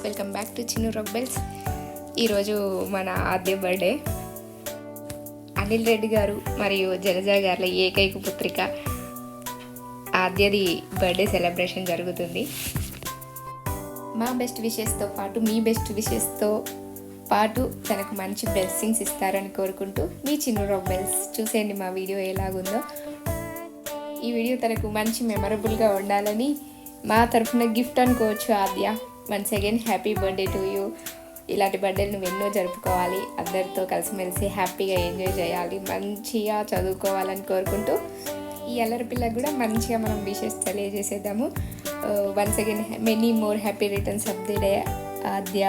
Welcome back to Chinnu రొబ్బెల్స్. ఈరోజు మన ఆద్య బర్త్డే. అనిల్ రెడ్డి గారు మరియు జలజా గారి ఏకైక పుత్రిక ఆద్యది బర్త్డే సెలబ్రేషన్ జరుగుతుంది. మా బెస్ట్ విషెస్తో పాటు మీ బెస్ట్ విషెస్తో పాటు తనకు మంచి బ్లెస్సింగ్స్ ఇస్తారని కోరుకుంటూ మీ చిన్ను రొబ్బెల్స్. చూసేయండి మా వీడియో ఎలాగుందో. ఈ వీడియో తనకు మంచి మెమరబుల్గా ఉండాలని మా తరఫున గిఫ్ట్ అనుకోవచ్చు. Aadya, once again happy birthday to you. ఇలాంటి బర్త్డేలు నువ్వు ఎన్నో జరుపుకోవాలి, అందరితో కలిసిమెలిసి హ్యాపీగా ఎంజాయ్ చేయాలి, మంచిగా చదువుకోవాలని కోరుకుంటూ ఈ అల్లరి పిల్లకు కూడా మంచిగా మనం విషెస్ తెలియజేసేద్దాము. Once again many more happy returns of the day Aadya.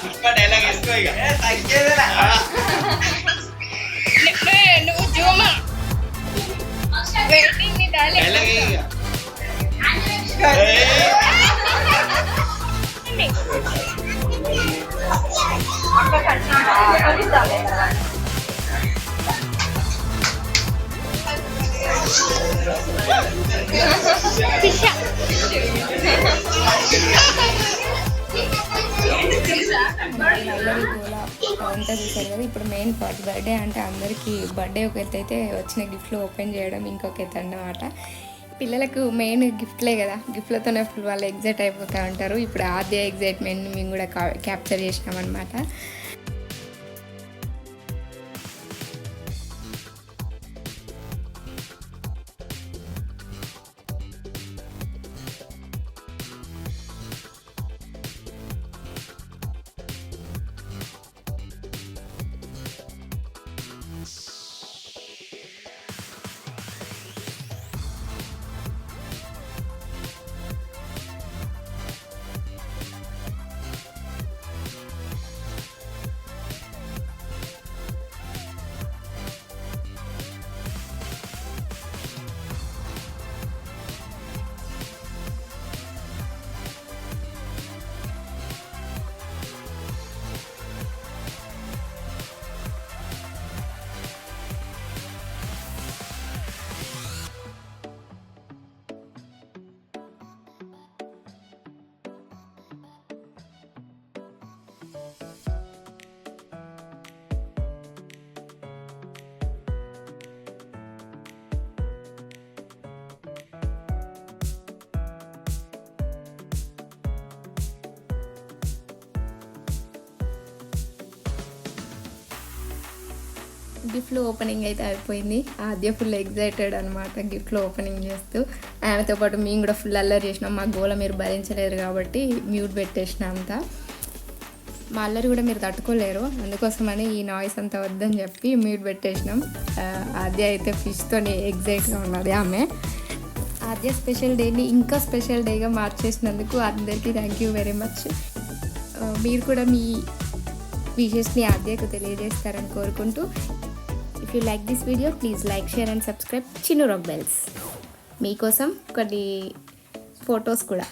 Pushpa dialogue వేసుకో ఇక నువ్వు జూమా వెయిటింగ్ డైలాగ్ అంతా చూసారు కదా. ఇప్పుడు మెయిన్ పార్ట్ బర్త్డే అంటే అందరికీ బర్త్డే ఒక ఎత్తు అయితే వచ్చిన గిఫ్ట్లు ఓపెన్ చేయడం ఇంకొక ఎత్తు అన్నమాట. పిల్లలకు మెయిన్ గిఫ్ట్లే కదా, గిఫ్ట్లతోనే ఫుల్ వాళ్ళు ఎగ్జైట్ అయిపోతూ ఉంటారు. ఇప్పుడు ఆద్య ఎగ్జైట్మెంట్ని మేము కూడా క్యాప్చర్ చేసినాం అనమాట. గిఫ్ట్లు ఓపెనింగ్ అయితే అయిపోయింది. ఆద్య ఫుల్ ఎగ్జైటెడ్ అనమాట గిఫ్ట్లు ఓపెనింగ్ చేస్తూ. ఆమెతో పాటు మేము కూడా ఫుల్ అల్లరి చేసినాం. మా గోల మీరు భరించలేరు కాబట్టి మ్యూట్ పెట్టేసిన అంతా. మా అల్లరి కూడా మీరు తట్టుకోలేరు, అందుకోసమని ఈ నాయిస్ అంతా వద్దని చెప్పి మ్యూట్ పెట్టేసినాం. ఆద్య అయితే ఫిష్తో ఎగ్జైట్గా ఉన్నది ఆమె. ఆద్య స్పెషల్ డేని ఇంకా స్పెషల్ డేగా మార్చేసినందుకు అందరికీ థ్యాంక్ యూ వెరీ మచ్. మీరు కూడా మీ విషెస్ని ఆద్యకు తెలియజేస్తారని కోరుకుంటూ, if you like this video please like, share and subscribe Chinnu rock bells. మీకోసం కొన్ని ఫొటోస్ కూడా.